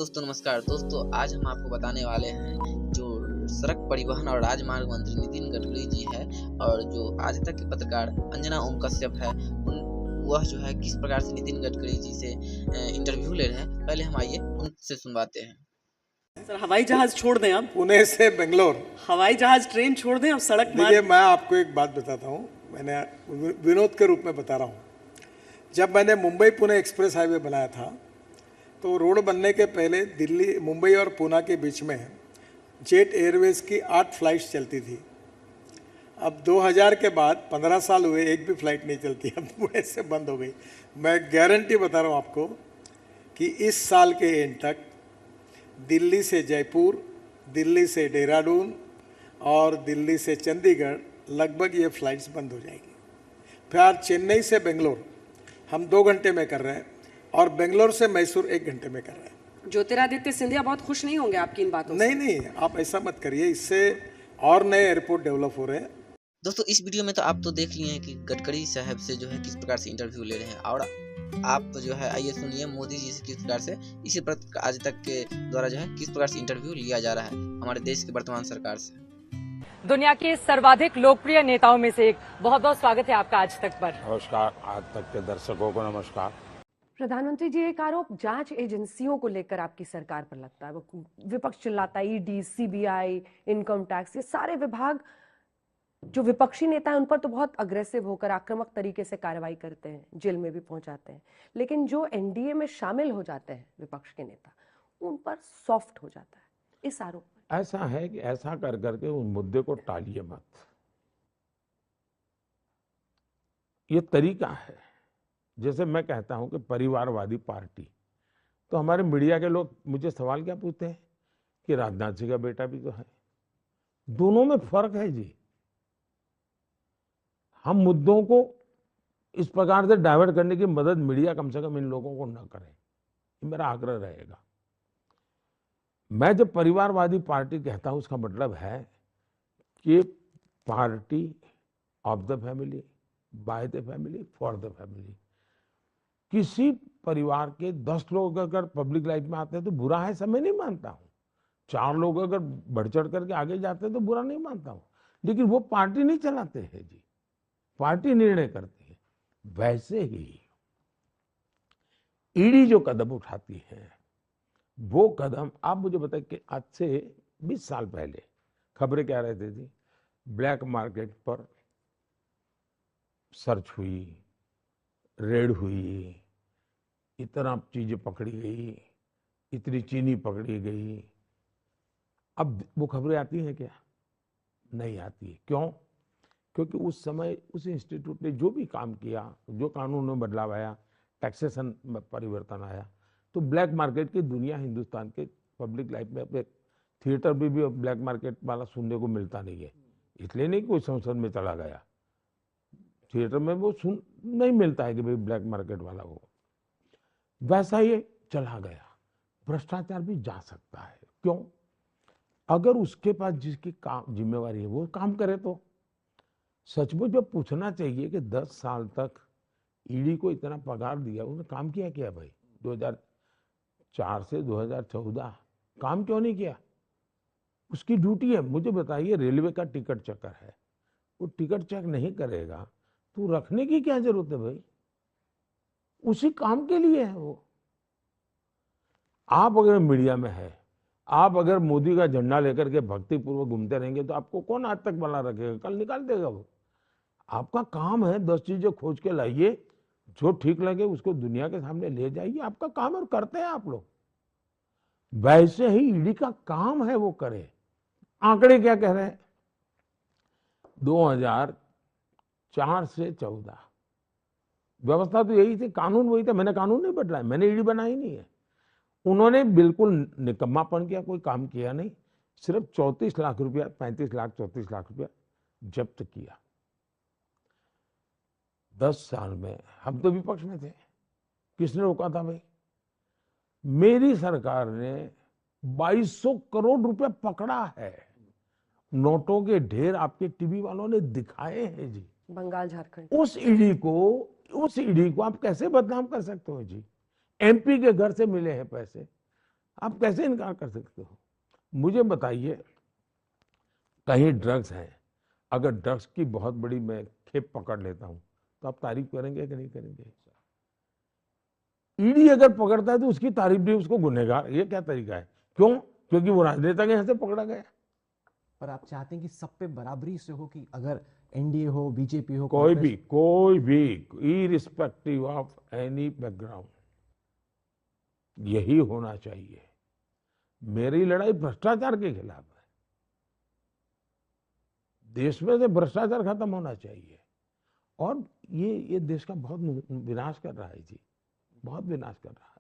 दोस्तों नमस्कार। दोस्तों आज हम आपको बताने वाले हैं जो सड़क परिवहन और राजमार्ग मंत्री नितिन गडकरी जी है और जो आज तक के पत्रकार अंजना ओम कश्यप है वह जो है किस प्रकार से नितिन गडकरी जी से इंटरव्यू ले रहे हैं। पहले हम आइए उनसे सुनवाते हैं। सर हवाई जहाज छोड़ दें आप, पुणे से बेंगलोर हवाई जहाज ट्रेन छोड़ दें, अब सड़क देखिए, मार्ग। मैं आपको एक बात बताता हूँ। मैंने विनोद के रूप में बता रहा हूँ। जब मैंने मुंबई पुणे एक्सप्रेस हाईवे बनाया था तो रोड बनने के पहले दिल्ली, मुंबई और पुणे के बीच में जेट एयरवेज की 8 फ्लाइट्स चलती थी। अब 2000 के बाद 15 साल हुए, एक भी फ्लाइट नहीं चलती, अब पुणे से बंद हो गई। मैं गारंटी बता रहा हूँ आपको कि इस साल के एंड तक दिल्ली से जयपुर, दिल्ली से देहरादून और दिल्ली से चंडीगढ़ लगभग ये फ्लाइट्स बंद हो जाएगी। फिर चेन्नई से बेंगलोर हम 2 घंटे में कर रहे हैं और बेंगलोर से मैसूर 1 घंटे में कर रहे हैं। ज्योतिरादित्य सिंधिया बहुत खुश नहीं होंगे आपकी इन बातों से। नहीं, आप ऐसा मत करिए, इससे और नए एयरपोर्ट डेवलप हो रहे हैं। दोस्तों इस वीडियो में तो आप तो देख लिए हैं कि गडकरी साहब से जो है किस प्रकार से इंटरव्यू ले रहे हैं और आप जो है आइए सुनिए मोदी जी से किस प्रकार से इसी प्रकार आज तक के द्वारा जो है किस प्रकार से इंटरव्यू लिया जा रहा है हमारे देश की वर्तमान सरकार से। दुनिया के सर्वाधिक लोकप्रिय नेताओं में से एक, बहुत बहुत स्वागत है आपका आज तक पर। नमस्कार, आज तक के दर्शकों को नमस्कार। प्रधानमंत्री जी, एक आरोप जांच एजेंसियों को लेकर आपकी सरकार पर लगता है। वो विपक्ष चिल्लाता है, ईडी, सीबीआई, इनकम टैक्स, ये सारे विभाग जो विपक्षी नेता है उन पर तो बहुत अग्रेसिव होकर आक्रामक तरीके से कार्रवाई करते हैं, जेल में भी पहुंचाते हैं, लेकिन जो एनडीए में शामिल हो जाते हैं विपक्ष के नेता उन पर सॉफ्ट हो जाता है इस आरोप। ऐसा है कि ऐसा कर करके उस मुद्दे को टालिए मत। ये तरीका है। जैसे मैं कहता हूं कि परिवारवादी पार्टी, तो हमारे मीडिया के लोग मुझे सवाल क्या पूछते हैं कि राजनाथ जी का बेटा भी तो है। दोनों में फर्क है जी। हम मुद्दों को इस प्रकार से डाइवर्ट करने की मदद मीडिया कम से कम इन लोगों को न करे, ये मेरा आग्रह रहेगा। मैं जब परिवारवादी पार्टी कहता हूं उसका मतलब है कि party of the family, by the family, for the family. किसी परिवार के 10 लोग अगर पब्लिक लाइफ में आते हैं तो बुरा है, सब मैं नहीं मानता हूं। 4 लोग अगर बढ़ चढ़ करके आगे जाते हैं तो बुरा नहीं मानता हूं, लेकिन वो पार्टी नहीं चलाते हैं जी, पार्टी निर्णय करती है। वैसे ही ईडी जो कदम उठाती है वो कदम, आप मुझे बताइए कि आज से 20 साल पहले खबरें क्या रहती थी, ब्लैक मार्केट पर सर्च हुई, रेड हुई, इतना चीजें पकड़ी गई, इतनी चीनी पकड़ी गई। अब वो खबरें आती हैं क्या? नहीं आती है। क्यों? क्योंकि उस समय उस इंस्टीट्यूट ने जो भी काम किया, जो कानून में बदलाव आया, टैक्सेशन में परिवर्तन आया, तो ब्लैक मार्केट की दुनिया हिंदुस्तान के पब्लिक लाइफ में, अब थिएटर भी ब्लैक मार्केट वाला सुनने को मिलता नहीं है। इसलिए नहीं कोई संसद में चला गया, थिएटर में वो सुन नहीं मिलता है कि भाई ब्लैक मार्केट वाला हो। वैसा ही चला गया। भ्रष्टाचार भी जा सकता है। क्यों? अगर उसके पास जिसकी काम जिम्मेवारी है वो काम करे तो सचमुच जो पूछना चाहिए कि 10 साल तक ईडी को इतना पगार दिया, उसने काम किया क्या भाई? 2004 से 2014 काम क्यों नहीं किया? उसकी ड्यूटी है। मुझे बताइए, रेलवे का टिकट चेकर है, वो टिकट चेक नहीं करेगा तो रखने की क्या जरूरत है भाई? उसी काम के लिए है वो। आप अगर मीडिया में है, आप अगर मोदी का झंडा लेकर के भक्तिपूर्वक घूमते रहेंगे तो आपको कौन आज तक बना रखेगा? कल निकाल देगा वो। आपका काम है 10 चीजें खोज के लाइए, जो ठीक लगे उसको दुनिया के सामने ले जाइए। आपका काम है और करते हैं आप लोग। वैसे ही ईडी का काम है वो करे। आंकड़े क्या कह रहे हैं? 2004 से 14 व्यवस्था तो यही थी, कानून वही था। मैंने कानून नहीं बदला है, मैंने ईडी बनाई नहीं है। उन्होंने बिल्कुल निकम्मापन किया, कोई काम किया नहीं। सिर्फ 34 लाख रुपया, 35 लाख 34 लाख रुपया जब्त किया 10 साल में। हम तो विपक्ष में थे, किसने रोका था भाई? मेरी सरकार ने 2200 करोड़ रुपया पकड़ा है। नोटों के ढेर आपके टीवी वालों ने दिखाए हैं जी। बंगाल, झारखंड। उस ईडी को आप कैसे बदनाम कर सकते हो जी? एमपी के घर से मिले हैं पैसे, आप कैसे इनकार कर सकते हो? मुझे बताइए, कहीं ड्रग्स हैं, अगर ड्रग्स की बहुत बड़ी मैं खेप पकड़ लेता हूं तो आप तारीफ करेंगे कि नहीं करेंगे? ईडी अगर पकड़ता है तो उसकी तारीफ भी, उसको गुनहगार, ये क्या तरीका है? क्यों? क्योंकि वो राजनेता के यहाँ से पकड़ा गया। पर आप चाहते हैं कि सब पे बराबरी से हो, कि अगर एनडीए हो, बीजेपी हो, कोई भी इरिस्पेक्टिव ऑफ एनी बैकग्राउंड, यही होना चाहिए। मेरी लड़ाई भ्रष्टाचार के खिलाफ है। देश में से भ्रष्टाचार खत्म होना चाहिए। और ये देश का बहुत विनाश कर रहा है जी, बहुत विनाश कर रहा है।